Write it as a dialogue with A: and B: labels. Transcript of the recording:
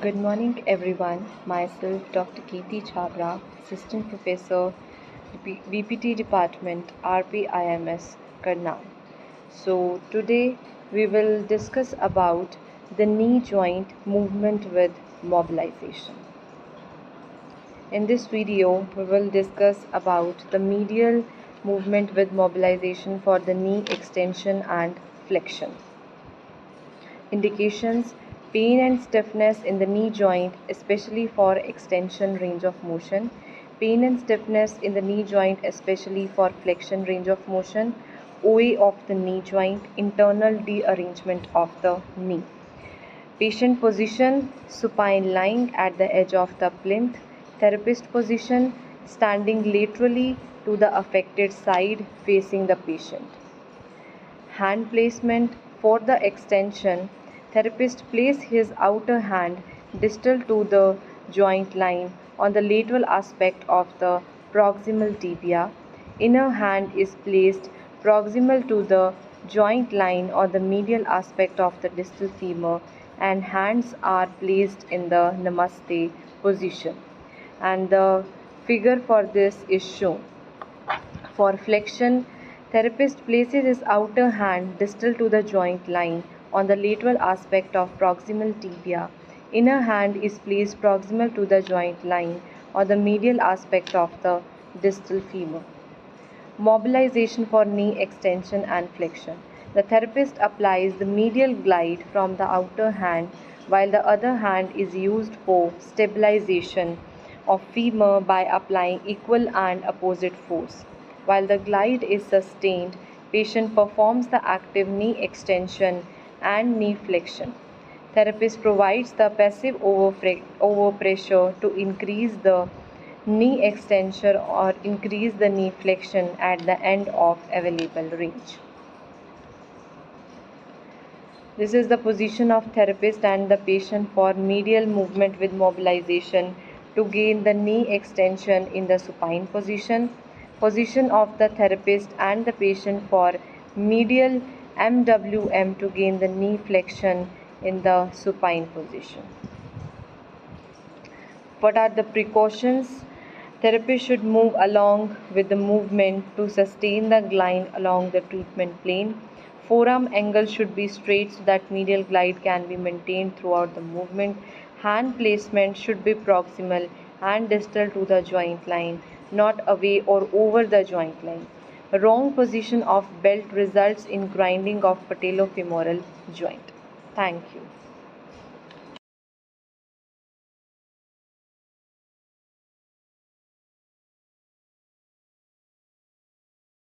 A: Good morning, everyone. Myself, Dr. Kirti Chhabra, Assistant Professor, BPT Department, RPIIMS, Karnal. So today we will discuss about the knee joint movement with mobilization. In this video, we will discuss about the medial movement with mobilization for the knee extension and flexion. Indications: pain and stiffness in the knee joint, especially for extension range of motion. Pain and stiffness in the knee joint, especially for flexion range of motion. OA of the knee joint, internal dearrangement of the knee. Patient position: supine lying at the edge of the plinth. Therapist position: standing laterally to the affected side facing the patient. Hand placement: for the extension, therapist place his outer hand distal to the joint line on the lateral aspect of the proximal tibia. Inner hand is placed proximal to the joint line on the medial aspect of the distal femur, and hands are placed in the namaste position. And the figure for this is shown. For flexion, therapist places his outer hand distal to the joint line on the lateral aspect of proximal tibia. Inner hand is placed proximal to the joint line on the medial aspect of the distal femur. Mobilization for knee extension and flexion. The therapist applies the medial glide from the outer hand, while the other hand is used for stabilization of femur by applying equal and opposite force. While the glide is sustained, patient performs the active knee extension and knee flexion. Therapist provides the passive overpressure to increase the knee extension or increase the knee flexion at the end of available range. This is the position of therapist and the patient for medial movement with mobilization to gain the knee extension in the supine position. Position of the therapist and the patient for medial MWM to gain the knee flexion in the supine position. What are the precautions? Therapist should move along with the movement to sustain the glide along the treatment plane. Forearm angle should be straight so that medial glide can be maintained throughout the movement. Hand placement should be proximal and distal to the joint line, not away or over the joint line. Wrong position of belt results in grinding of patellofemoral joint. Thank you.